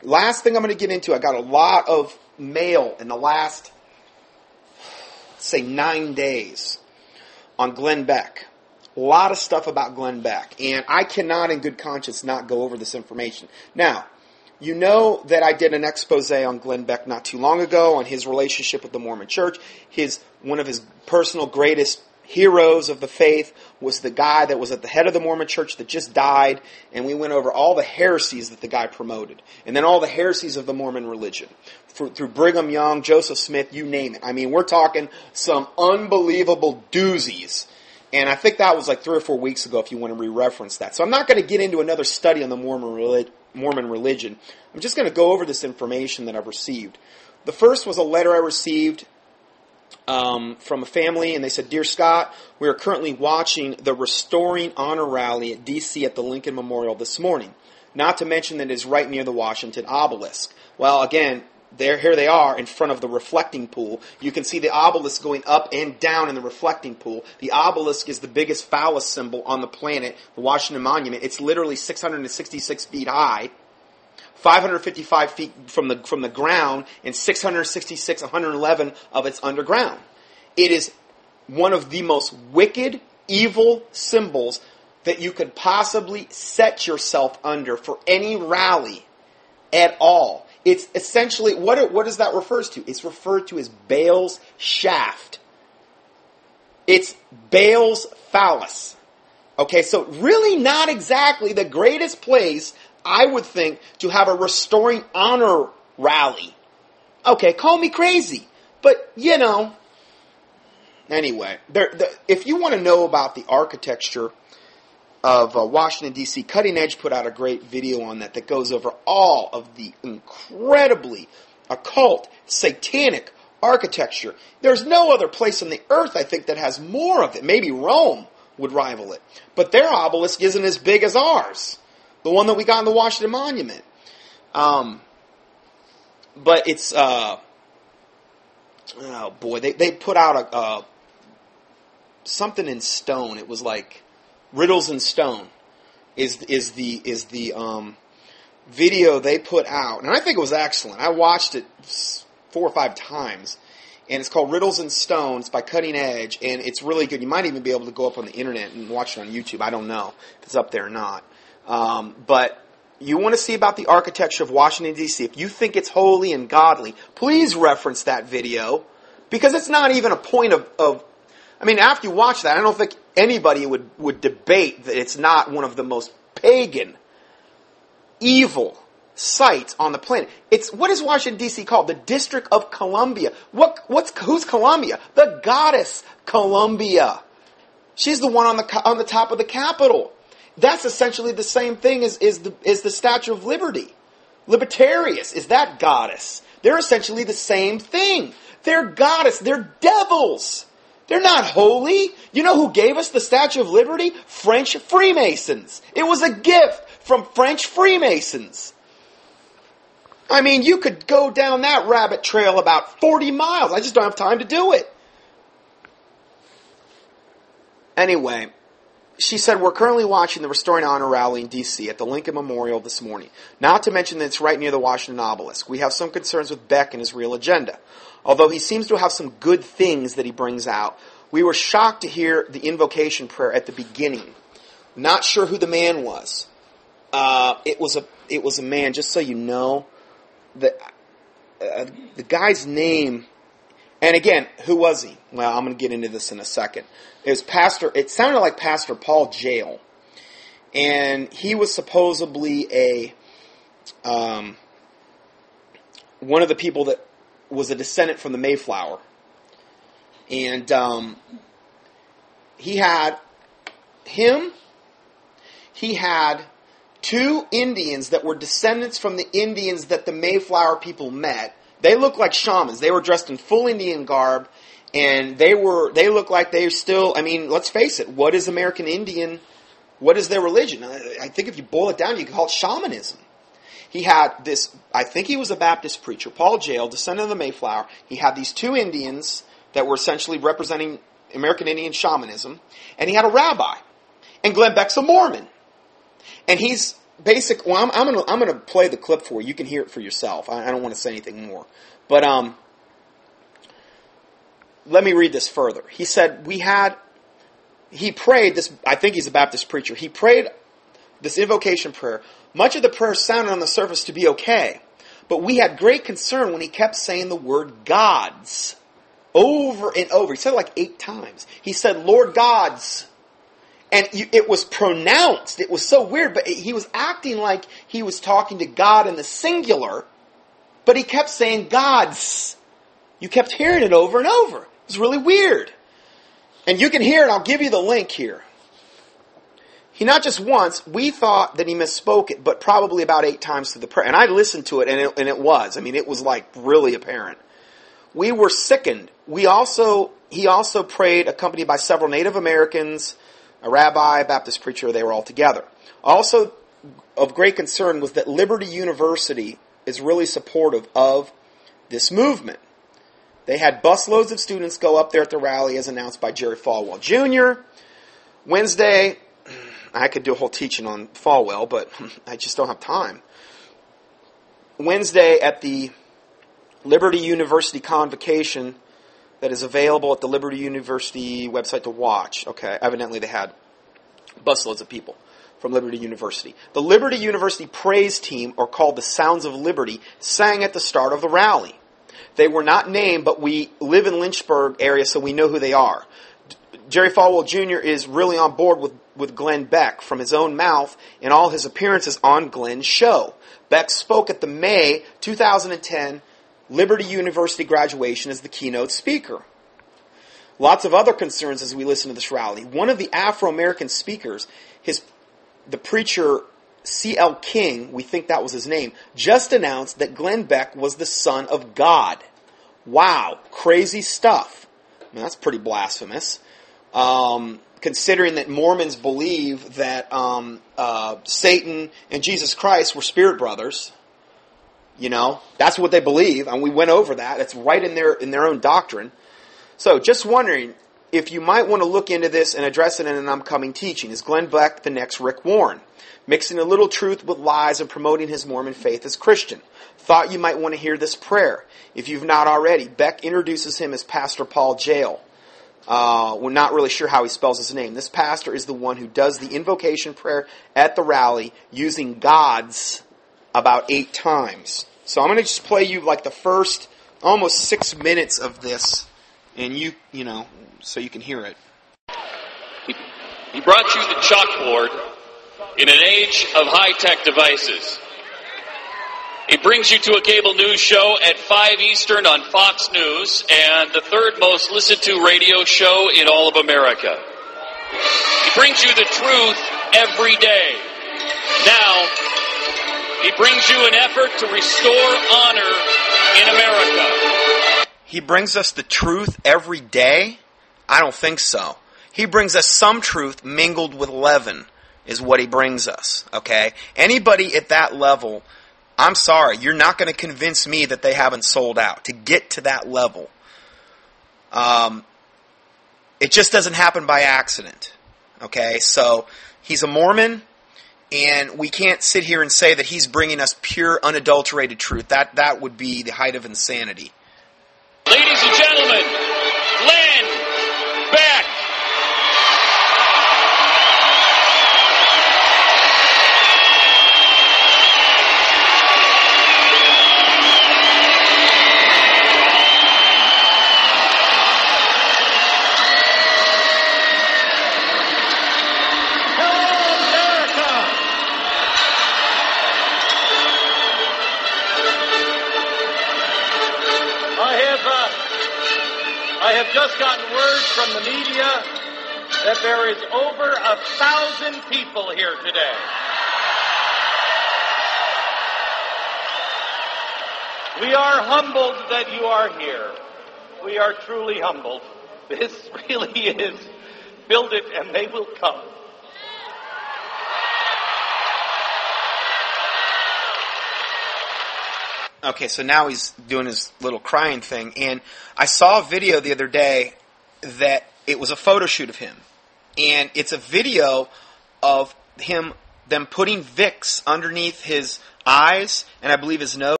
Last thing I'm going to get into, I got a lot of mail in the last, say, 9 days on Glen Beck. A lot of stuff about Glen Beck. And I cannot in good conscience not go over this information. Now, you know that I did an expose on Glen Beck not too long ago on his relationship with the Mormon Church. One of his personal greatest heroes of the faith was the guy that was at the head of the Mormon Church that just died, and we went over all the heresies that the guy promoted, and then all the heresies of the Mormon religion. Through Brigham Young, Joseph Smith, you name it. I mean, we're talking some unbelievable doozies. And I think that was like 3 or 4 weeks ago if you want to re-reference that. So I'm not going to get into another study on the Mormon religion. I'm just going to go over this information that I've received. The first was a letter I received from a family, and they said, "Dear Scott, we are currently watching the Restoring Honor Rally at D.C. at the Lincoln Memorial this morning. Not to mention that it is right near the Washington obelisk." Well, again, here they are in front of the reflecting pool. You can see the obelisk going up and down in the reflecting pool. The obelisk is the biggest phallus symbol on the planet, the Washington Monument. It's literally 666 feet high, 555 feet from the ground, and 666, 111 of it's underground. It is one of the most wicked, evil symbols that you could possibly set yourself under for any rally at all. It's essentially, what does that refer to? It's referred to as Baal's shaft. It's Baal's phallus. Okay, so really not exactly the greatest place, I would think, to have a Restoring Honor rally. Okay, call me crazy, but anyway, if you want to know about the architecture of Washington, D.C., Cutting Edge put out a great video on that goes over all of the incredibly occult, satanic architecture. There's no other place on the earth, I think, that has more of it. Maybe Rome would rival it. But their obelisk isn't as big as ours, the one that we got in the Washington Monument. But it's, oh boy, they put out something in stone. It was like Riddles in Stone is the video they put out, and I think it was excellent. I watched it 4 or 5 times, and it's called Riddles in Stone. It's by Cutting Edge, and it's really good. You might even be able to go up on the internet and watch it on YouTube. I don't know if it's up there or not. But you want to see about the architecture of Washington, D.C. If you think it's holy and godly, please reference that video, because it's not even a point of I mean, after you watch that, I don't think anybody would debate that it's not one of the most pagan, evil sites on the planet. What is Washington, D.C. called? The District of Columbia. Who's Columbia? The goddess Columbia. She's the one on the top of the Capitol. That's essentially the same thing as the Statue of Liberty. Libertarius is that goddess. They're essentially the same thing. They're goddess. They're devils. They're not holy. You know who gave us the Statue of Liberty? French Freemasons. It was a gift from French Freemasons. I mean, you could go down that rabbit trail about 40 miles. I just don't have time to do it. Anyway, she said, "We're currently watching the Restoring Honor rally in D.C. at the Lincoln Memorial this morning. Not to mention that it's right near the Washington obelisk. We have some concerns with Beck and his real agenda. Although he seems to have some good things that he brings out, we were shocked to hear the invocation prayer at the beginning. Not sure who the man was. It was a man, just so you know. The guy's name, and again, who was he? Well, I'm going to get into this in a second. It sounded like Pastor Paul Jail. And he was supposedly one of the people that was a descendant from the Mayflower. And he had 2 Indians that were descendants from the Indians that the Mayflower people met. They looked like shamans. They were dressed in full Indian garb, and they looked like they still, I mean, let's face it, what is American Indian? What is their religion? I think if you boil it down, you can call it shamanism. He had this, I think he was a Baptist preacher, Paul Jail, descendant of the Mayflower. He had these 2 Indians that were essentially representing American Indian shamanism, and he had a rabbi. And Glen Beck's a Mormon. And he's Well, I'm gonna play the clip for you. You can hear it for yourself. I don't want to say anything more, but let me read this further. He said he prayed this. I think he's a Baptist preacher. He prayed this invocation prayer. Much of the prayer sounded on the surface to be okay, but we had great concern when he kept saying the word gods over and over. He said it like 8 times. He said, Lord gods. And it was pronounced. It was so weird, but he was acting like he was talking to God in the singular, but he kept saying gods. You kept hearing it over and over. It was really weird. And you can hear it. I'll give you the link here. He not just once, we thought that he misspoke it, but probably about 8 times to the prayer. And I listened to it, and it was. I mean, it was like really apparent. We were sickened. He also prayed accompanied by several Native Americans, a rabbi, a Baptist preacher. They were all together. Also of great concern was that Liberty University is really supportive of this movement. They had busloads of students go up there at the rally as announced by Jerry Falwell Jr. Wednesday, I could do a whole teaching on Falwell, but I just don't have time. Wednesday at the Liberty University convocation that is available at the Liberty University website to watch. Okay, evidently they had busloads of people from Liberty University. The Liberty University praise team, or called the Sounds of Liberty, sang at the start of the rally. They were not named, but we live in Lynchburg area, so we know who they are. Jerry Falwell Jr. is really on board with Glen Beck from his own mouth in all his appearances on Glen's show. Beck spoke at the May 2010 Liberty University graduation as the keynote speaker. Lots of other concerns as we listen to this rally. One of the Afro-American speakers, the preacher C.L. King, we think that was his name, just announced that Glen Beck was the Son of God. Wow, crazy stuff. I mean, that's pretty blasphemous. Considering that Mormons believe that Satan and Jesus Christ were spirit brothers. You know, that's what they believe, and we went over that. It's right in their own doctrine. So, just wondering if you might want to look into this and address it in an upcoming teaching. Is Glen Beck the next Rick Warren? Mixing a little truth with lies and promoting his Mormon faith as Christian. Thought you might want to hear this prayer. If you've not already, Beck introduces him as Pastor Paul Jail. We're not really sure how he spells his name. This pastor is the one who does the invocation prayer at the rally using gods about 8 times. So I'm going to just play you like the first almost 6 minutes of this, and you know, so you can hear it. He brought you the chalkboard in an age of high-tech devices. He brings you to a cable news show at 5 Eastern on Fox News, and the 3rd most listened to radio show in all of America. He brings you the truth every day. Now, he brings you an effort to restore honor in America. He brings us the truth every day? I don't think so. He brings us some truth mingled with leaven is what he brings us, okay? Anybody at that level, I'm sorry, you're not going to convince me that they haven't sold out. To get to that level, it just doesn't happen by accident, okay? So he's a Mormon, and we can't sit here and say that he's bringing us pure, unadulterated truth. That would be the height of insanity. Ladies and gentlemen, Glen Beck. I have just gotten word from the media that there is over 1,000 people here today. We are humbled that you are here. We are truly humbled. This really is, build it and they will come. Okay, so now he's doing his little crying thing, and I saw a video the other day that it was a photo shoot of him, and it's a video of him them putting Vicks underneath his eyes and I believe his nose.